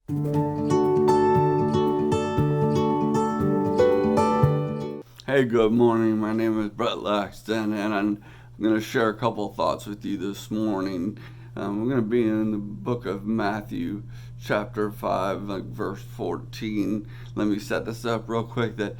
Hey, good morning. My name is Brett Laxton, and I'm going to share a couple of thoughts with you this morning. We're going to be in the book of Matthew, chapter 5, verse 14. Let me set this up real quick that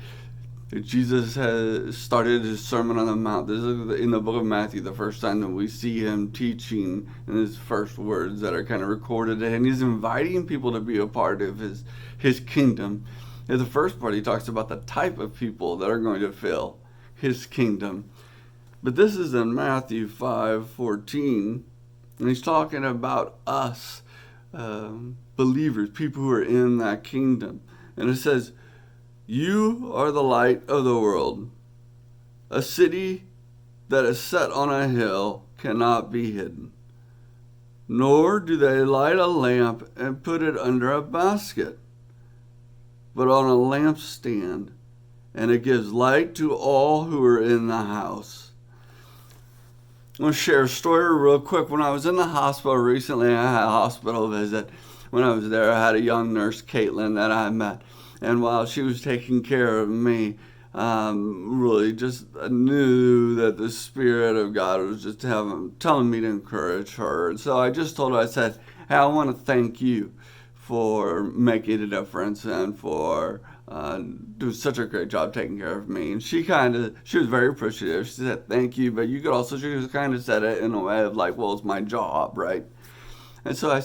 Jesus has started his Sermon on the Mount. This is in the book of Matthew, the first time that we see him teaching in his first words that are kind of recorded. And he's inviting people to be a part of his kingdom. In the first part, he talks about the type of people that are going to fill his kingdom. But this is in Matthew 5:14, and he's talking about us, believers, people who are in that kingdom. And it says, "You are the light of the world. A city that is set on a hill cannot be hidden. Nor do they light a lamp and put it under a basket, but on a lampstand, and it gives light to all who are in the house." I'm going to share a story real quick. When I was in the hospital recently, I had a hospital visit. When I was there, I had a young nurse, Caitlin, that I met. And while she was taking care of me, really just knew that the Spirit of God was just telling me to encourage her. And so I just told her, I said, "Hey, I want to thank you for making a difference and for doing such a great job taking care of me." And she was very appreciative. She said, "Thank you," but she kind of said it in a way of like, "Well, it's my job, right?" And so I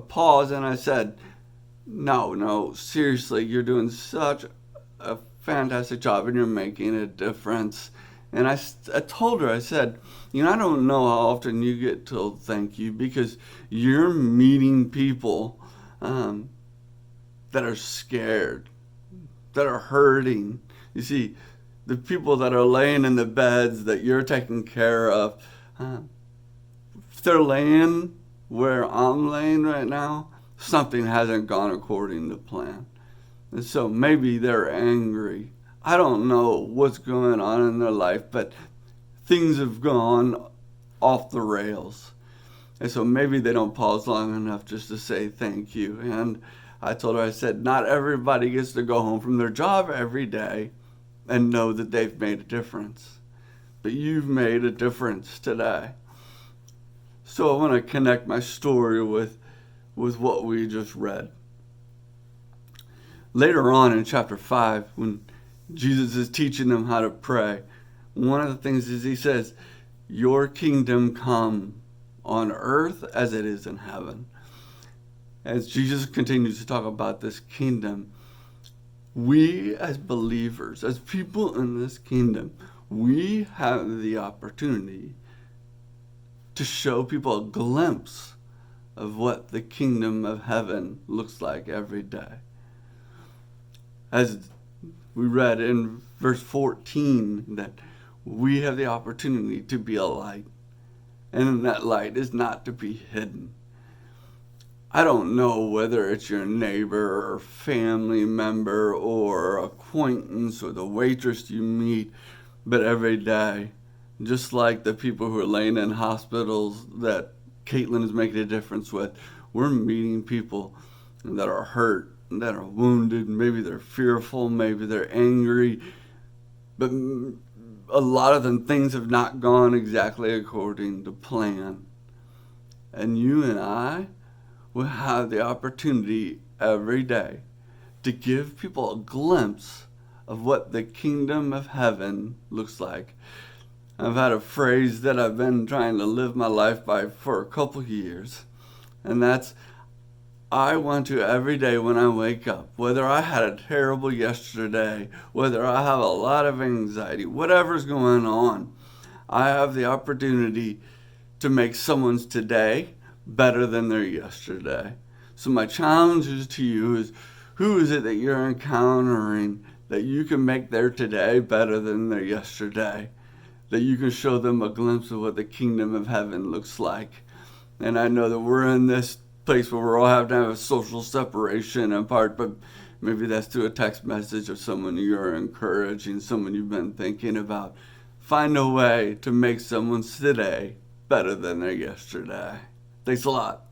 paused and I said, no, seriously, you're doing such a fantastic job and you're making a difference." And I told her, I said, I don't know how often you get told thank you because you're meeting people that are scared, that are hurting. You see, the people that are laying in the beds that you're taking care of, if they're laying where I'm laying right now, something hasn't gone according to plan. And so maybe they're angry. I don't know what's going on in their life, but things have gone off the rails. And so maybe they don't pause long enough just to say thank you. And I told her, I said, not everybody gets to go home from their job every day and know that they've made a difference. But you've made a difference today. So I want to connect my story with what we just read. Later on in chapter 5, when Jesus is teaching them how to pray, one of the things is he says, "Your kingdom come on earth as it is in heaven." As Jesus continues to talk about this kingdom, we as believers, as people in this kingdom, we have the opportunity to show people a glimpse of what the kingdom of heaven looks like every day. As we read in verse 14, that we have the opportunity to be a light, and that light is not to be hidden. I don't know whether it's your neighbor or family member or acquaintance or the waitress you meet, but every day, just like the people who are laying in hospitals that Caitlin is making a difference with, we're meeting people that are hurt, that are wounded, maybe they're fearful, maybe they're angry, but a lot of them, things have not gone exactly according to plan. And you and I will have the opportunity every day to give people a glimpse of what the kingdom of heaven looks like. I've had a phrase that I've been trying to live my life by for a couple years, and that's, I want to every day when I wake up, whether I had a terrible yesterday, whether I have a lot of anxiety, whatever's going on, I have the opportunity to make someone's today better than their yesterday. So my challenge is to you is, who is it that you're encountering that you can make their today better than their yesterday? That you can show them a glimpse of what the kingdom of heaven looks like. And I know that we're in this place where we're all have to have a social separation apart, but maybe that's through a text message of someone you're encouraging, someone you've been thinking about. Find a way to make someone's today better than their yesterday. Thanks a lot.